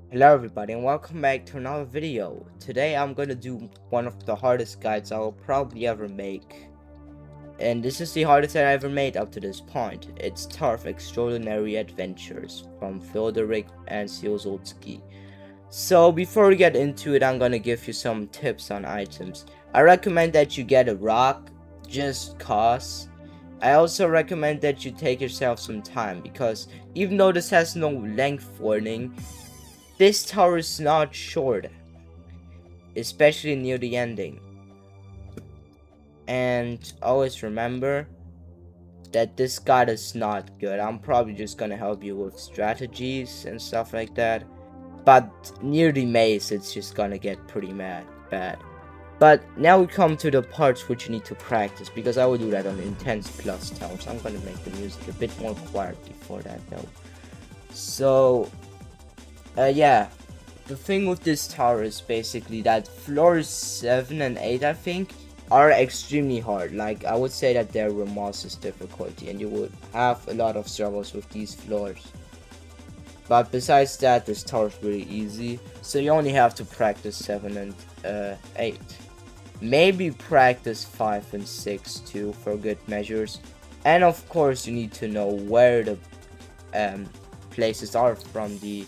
Hello everybody and welcome back to another video. Today I'm gonna do one of the hardest guides I will probably ever make. And this is the hardest I ever made up to this point. It's Tower of Extraordinary Adventures from Fyodorek and Siozolski. So before we get into it, I'm gonna give you some tips on items. I recommend that you get a rock, just cause. I also recommend that you take yourself some time because even though this has no length warning, this tower is not short, especially near the ending. And always remember that this guide is not good. I'm probably just gonna help you with strategies and stuff like that. But near the maze, it's just gonna get pretty bad. But now we come to the parts which you need to practice, because I will do that on Intense Plus towers. I'm gonna make the music a bit more quiet before that though. So, yeah. The thing with this tower is basically that floors 7 and 8, I think, are extremely hard. Like, I would say that they're Ramos's difficulty, and you would have a lot of struggles with these floors. But besides that, this tower is really easy, so you only have to practice 7 and 8. Maybe practice 5 and 6 too, for good measures. And of course, you need to know where the places are from the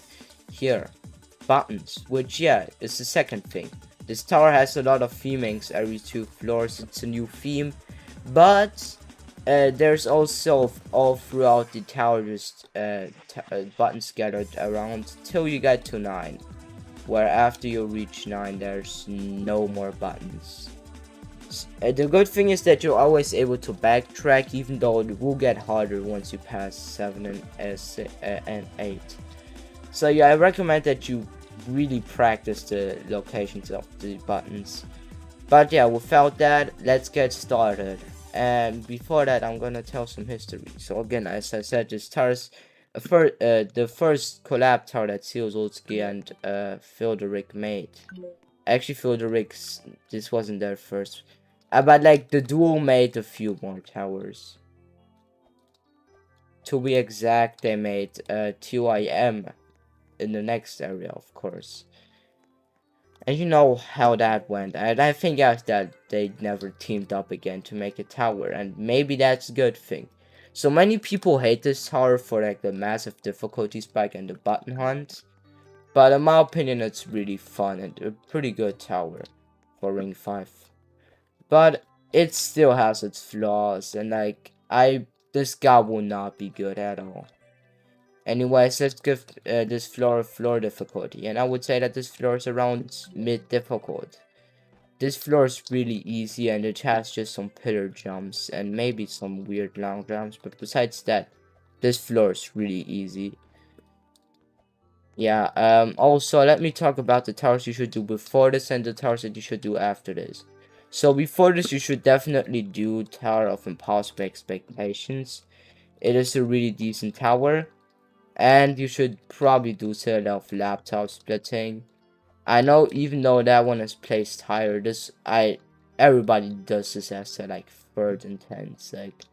buttons, which is the second thing. This tower has a lot of themings every 2 floors. It's a new theme, but there's also all throughout the tower just buttons scattered around till you get to 9, where after you reach 9 there's no more buttons. The good thing is that you're always able to backtrack, even though it will get harder once you pass 7 and 8. So yeah, I recommend that you really practice the locations of the buttons. But yeah, without that, let's get started. And before that, I'm gonna tell some history. So again, as I said, this tower is the first collab tower that Siozolski and Fyodorek made. Actually, this wasn't their first. But like, the duo made a few more towers. To be exact, they made 2IM in the next area, of course. And you know how that went. And I think that they never teamed up again to make a tower, and maybe that's a good thing. So many people hate this tower for like the massive difficulty spike and the button hunt, but in my opinion it's really fun and a pretty good tower for ring 5. But it still has its flaws, and like, this guy will not be good at all. Anyways, let's give this floor a floor difficulty, and I would say that this floor is around mid difficult. This floor is really easy, and it has just some pillar jumps and maybe some weird long jumps, but besides that, this floor is really easy. Yeah, also let me talk about the towers you should do before this and the towers that you should do after this. So before this, you should definitely do Tower of Impossible Expectations. It is a really decent tower. And you should probably do Citadel of Laptop Splitting. I know, even though that one is placed higher, everybody does this as a like third intense. Like,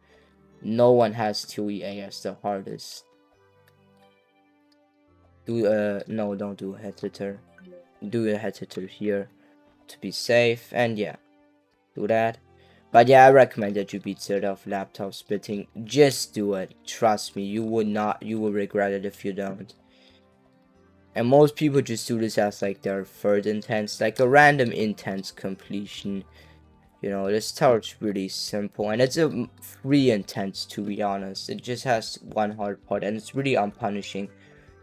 no one has 2EA as the hardest. No, don't do a head hitter. Do a head hitter here to be safe, and yeah, do that. But yeah, I recommend that you beat Citadel of Laptop Splitting. Just do it. Trust me, you will regret it if you don't. And most people just do this as like their third intense, like a random intense completion. You know, this tower is really simple, and it's a free intense, to be honest. It just has one hard part, and it's really unpunishing.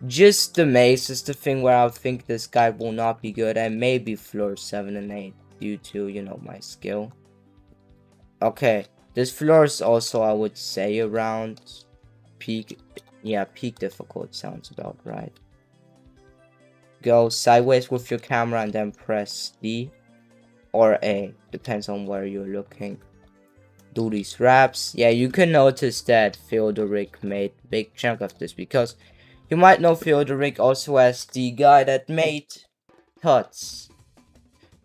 Just the maze is the thing where I think this guy will not be good, and maybe floor 7 and 8 due to, you know, my skill. Okay, this floor is also, I would say, around peak. Yeah, peak difficult sounds about right. Go sideways with your camera and then press D or A, depends on where you're looking. Do these wraps. Yeah, you can notice that Fyodorek made a big chunk of this, because you might know Fyodorek also has the guy that made Tuts.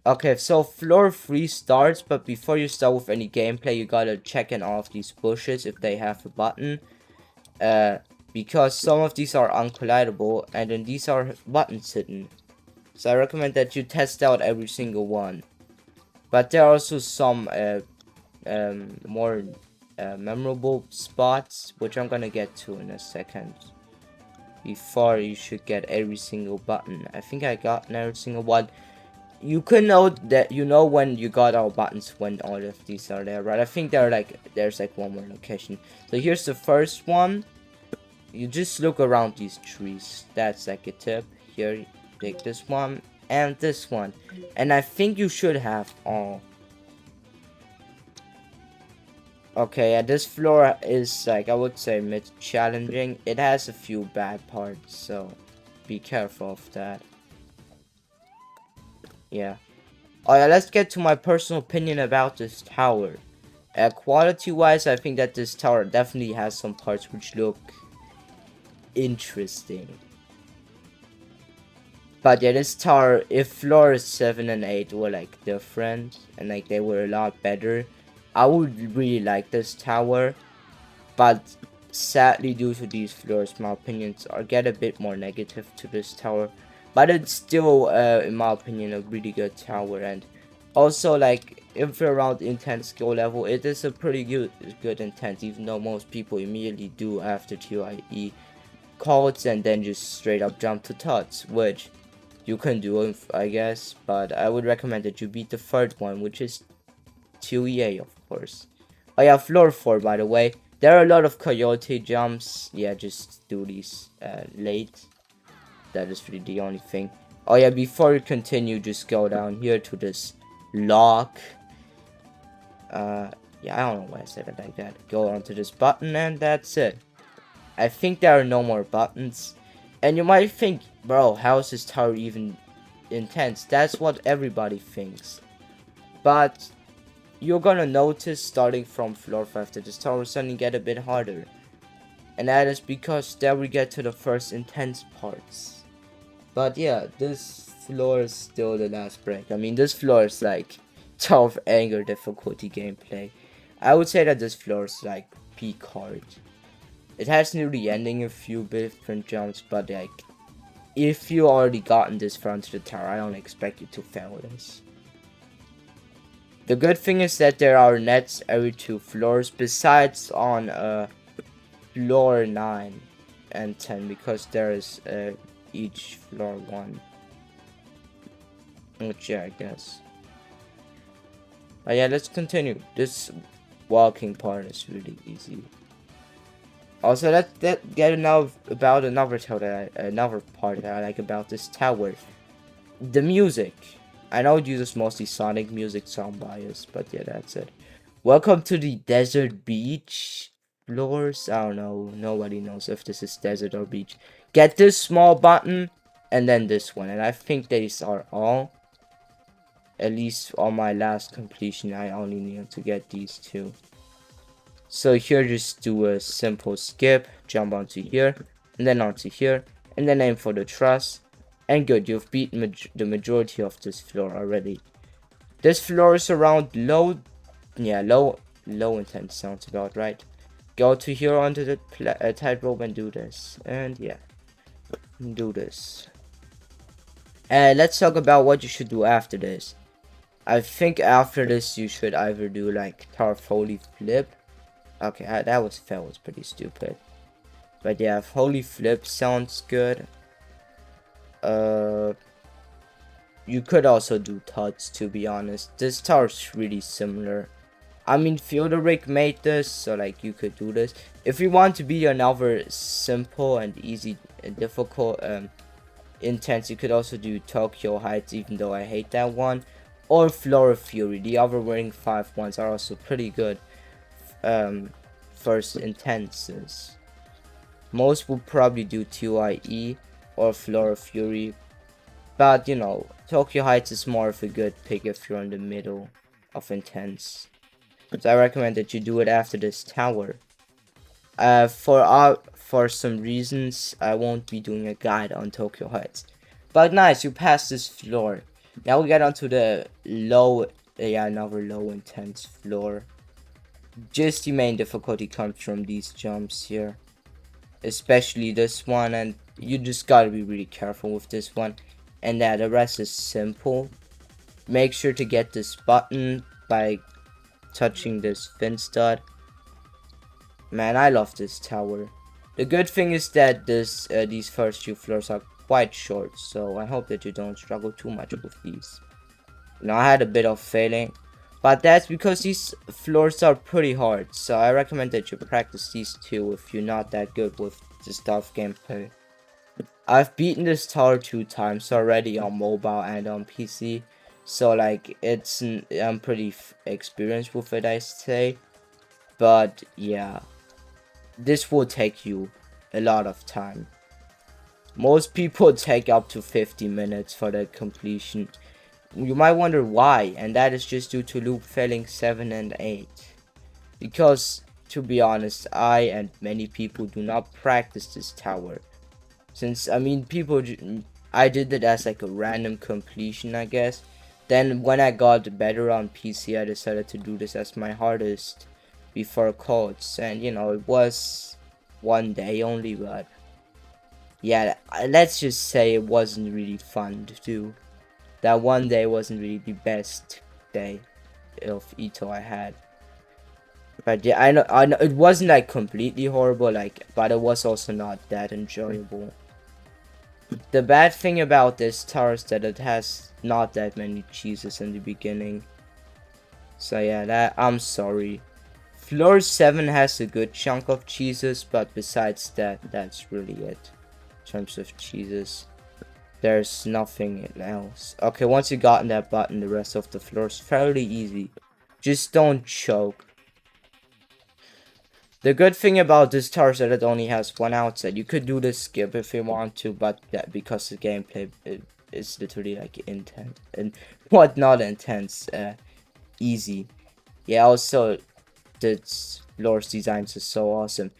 Okay, so floor 3 starts, but before you start with any gameplay, you gotta check in all of these bushes if they have a button. because some of these are uncollidable, and then these are buttons hidden. So I recommend that you test out every single one. But there are also some more memorable spots, which I'm gonna get to in a second. Before you should get every single button. I think I got every single one. You could know that when you got all buttons when all of these are there, right? I think there's like one more location. So here's the first one. You just look around these trees. That's like a tip. Here, take this one and this one, and I think you should have all. Okay, yeah, this floor is like, I would say, mid challenging. It has a few bad parts, so be careful of that. Yeah. Oh yeah, let's get to my personal opinion about this tower. Quality wise, I think that this tower definitely has some parts which look interesting. But yeah, this tower, if floors 7 and 8 were like different and like they were a lot better, I would really like this tower. But sadly, due to these floors, my opinions are get a bit more negative to this tower. But it's still, in my opinion, a really good tower. And also, like, if you're around intense skill level, it is a pretty good intense, even though most people immediately do after TYE calls and then just straight up jump to tuts, which you can do, I guess. But I would recommend that you beat the third one, which is 2EA, of course. Oh yeah, floor 4, by the way. There are a lot of coyote jumps. Yeah, just do these late. That is really the only thing. Oh yeah, before you continue, just go down here to this lock. Yeah, I don't know why I said it like that. Go onto this button and that's it. I think there are no more buttons. And you might think, bro, how is this tower even intense? That's what everybody thinks. But you're gonna notice starting from floor 5 that this tower suddenly get a bit harder. And that is because there we get to the first intense parts. But yeah, this floor is still the last break. I mean, this floor is like 12 anger difficulty gameplay. I would say that this floor is like peak hard. It has near the ending a few different jumps, but like, if you already gotten this far into the tower, I don't expect you to fail this. The good thing is that there are nets every 2 floors, besides on floor 9 and 10, because there is each floor 1. Which, yeah, I guess. But yeah, let's continue. This walking part is really easy. Also, let's get about another part that I like about this tower. The music. I know it uses mostly Sonic music, so I'm biased, but yeah, that's it. Welcome to the desert beach floors. I don't know. Nobody knows if this is desert or beach. Get this small button, and then this one. And I think these are all. At least on my last completion, I only need to get these 2. So here, just do a simple skip, jump onto here, and then onto here, and then aim for the truss. And good, you've beaten the majority of this floor already. This floor is around low intense, sounds about right. Go to here onto the tightrope and do this. And yeah, do this. And let's talk about what you should do after this. I think after this, you should either do like Tower of Holy Flip. Okay, that was pretty stupid. But yeah, Holy Flip sounds good. You could also do Tuts, to be honest. This tower's really similar. I mean, Theodoric made this, so like you could do this. If you want to be another simple and easy and difficult intense, you could also do Tokyo Heights, even though I hate that one. Or Floor of Fury. The other Ring 5 ones are also pretty good. First intenses. Most will probably do TYE or Floor of Fury, but you know, Tokyo Heights is more of a good pick if you're in the middle of intense. So I recommend that you do it after this tower. For some reasons, I won't be doing a guide on Tokyo Heights. But nice, you passed this floor. Now we get onto the another low intense floor. Just the main difficulty comes from these jumps here. especially this one, and you just gotta be really careful with this one. And the rest is simple. Make sure to get this button by touching this fin stud. Man, I love this tower. The good thing is that these first few floors are quite short, so I hope that you don't struggle too much with these. I had a bit of failing, but that's because these floors are pretty hard, so I recommend that you practice these two if you're not that good with the stealth gameplay. I've beaten this tower 2 times already on mobile and on PC, so like I'm pretty experienced with it, I say. But yeah, this will take you a lot of time. Most people take up to 50 minutes for the completion. You might wonder why, and that is just due to loop failing 7 and 8. Because, to be honest, I and many people do not practice this tower. Since, I mean, I did it as like a random completion, I guess. Then when I got better on PC, I decided to do this as my hardest before codes. And, it was one day only, but yeah, let's just say it wasn't really fun to do. That one day wasn't really the best day of Ito I had. But yeah, I know it wasn't like completely horrible, but it was also not that enjoyable. The bad thing about this tower is that it has not that many cheeses in the beginning. So yeah, I'm sorry. Floor 7 has a good chunk of cheeses, but besides that, that's really it. In terms of cheeses. There's nothing else. Okay, once you gotten that button, the rest of the floor is fairly easy. Just don't choke. The good thing about this tower is that it only has one outside. You could do the skip if you want to, but that because the gameplay is literally like intense and what not intense, easy. Yeah, also the floor's designs is so awesome.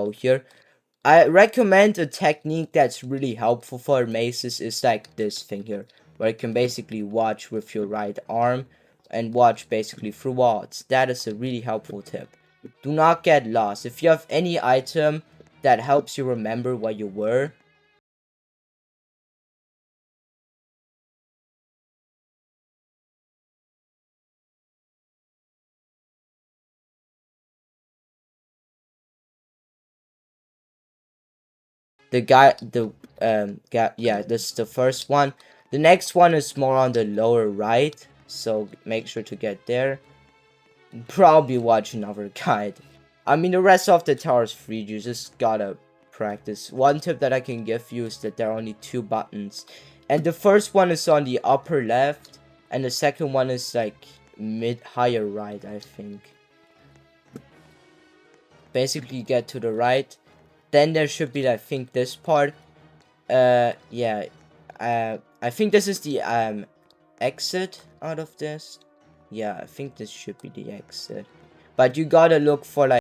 here. I recommend a technique that's really helpful for mazes is like this thing here, where you can basically watch with your right arm and watch basically through walls. That is a really helpful tip. Do not get lost. If you have any item that helps you remember where you were, yeah, this is the first one. The next one is more on the lower right, so make sure to get there. Probably watch another guide. I mean, the rest of the tower is free, you just gotta practice. One tip that I can give you is that there are only 2 buttons, and the first one is on the upper left, and the second one is like higher right, I think. Basically, get to the right, then there should be, I think, this part. Yeah, I think this is the exit out of this. Yeah, I think this should be the exit, but you gotta look for like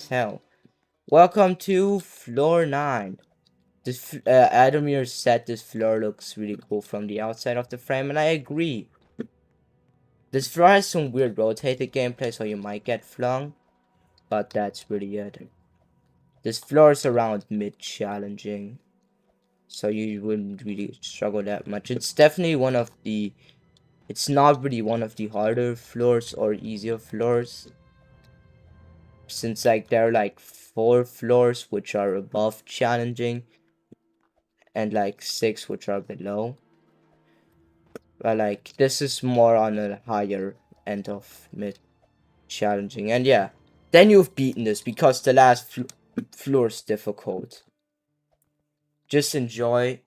hell. Welcome to floor 9. This Adamir said this floor looks really cool from the outside of the frame, and I agree. This floor has some weird rotated gameplay, so you might get flung, but that's really it. This floor is around mid challenging, so you wouldn't really struggle that much. It's definitely one of the, it's not really one of the harder floors or easier floors, since like there are like 4 floors which are above challenging, and like 6 which are below. But like this is more on a higher end of mid challenging, and yeah, then you've beaten this because the last floor's difficult. Just enjoy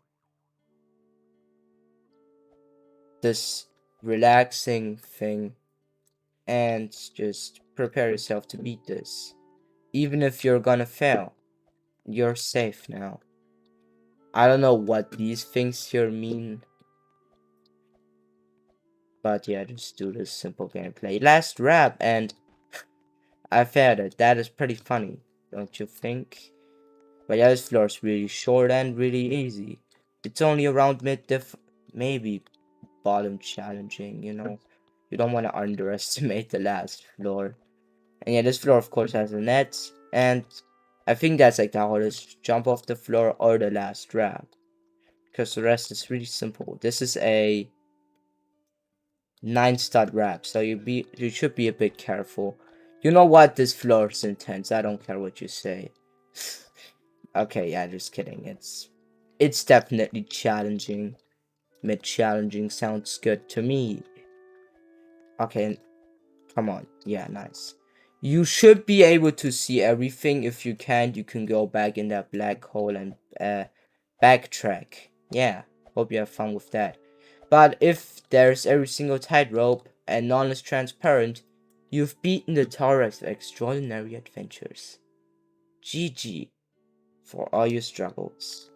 this relaxing thing and just prepare yourself to beat this. Even if you're gonna fail, you're safe now. I don't know what these things here mean, but yeah, just do this simple gameplay. Last rap, and I failed it. That is pretty funny, don't you think? But yeah, this floor is really short and really easy. It's only around maybe bottom challenging, you know? You don't want to underestimate the last floor. And yeah, this floor of course has a net, and I think that's like the hardest jump off the floor or the last rap. Because the rest is really simple. This is a 9-stud rap, so you should be a bit careful. You know what? This floor is intense. I don't care what you say. Okay, yeah, just kidding. It's definitely challenging. Mid challenging sounds good to me. Okay, come on. Yeah, nice. You should be able to see everything. If you can't, you can go back in that black hole and backtrack. Yeah, hope you have fun with that. But if there's every single tightrope and none is transparent, you've beaten the Tower of Extraordinary Adventures. GG for all your struggles.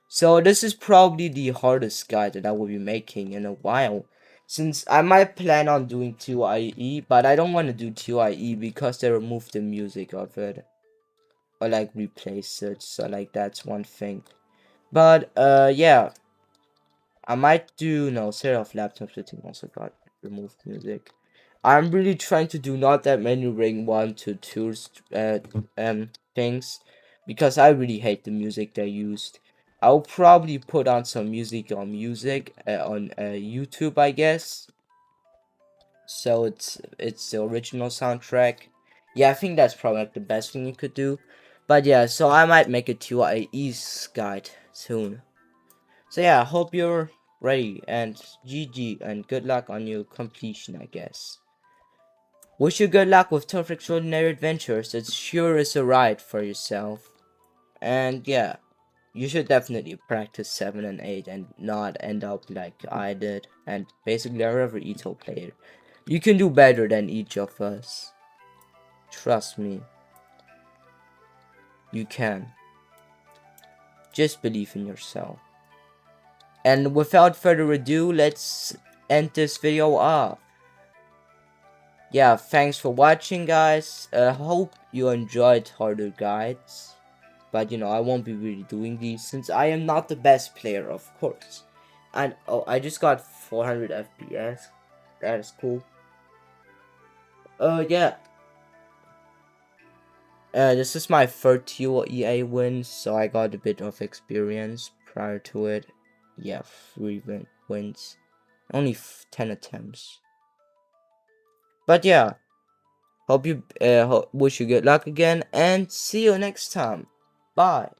So this is probably the hardest guide that I will be making in a while, since I might plan on doing 2IE, but I don't want to do 2IE because they removed the music of it, or like replace it, so like that's one thing. But yeah, I might do, no, set of laptops that also got removed music. I'm really trying to do not that many ring 1 to 2 things, because I really hate the music they used. I'll probably put on some music on YouTube, I guess. So it's the original soundtrack. Yeah, I think that's probably like the best thing you could do. But yeah, so I might make a 2IE's guide soon. So yeah, I hope you're ready, and GG, and good luck on your completion, I guess. Wish you good luck with Tower of Extraordinary Adventures. It sure is a ride for yourself. And yeah, you should definitely practice 7 and 8 and not end up like I did, and basically every Ito player. You can do better than each of us. Trust me. You can. Just believe in yourself. And without further ado, let's end this video off. Yeah, thanks for watching, guys. Hope you enjoyed harder guides. But you know, I won't be really doing these since I am not the best player, of course. And oh, I just got 400 FPS. That is cool. Yeah. This is my third TOEA win, so I got a bit of experience prior to it. Yeah, 3 wins. Only 10 attempts. But yeah, hope you wish you good luck again, and see you next time. Bye.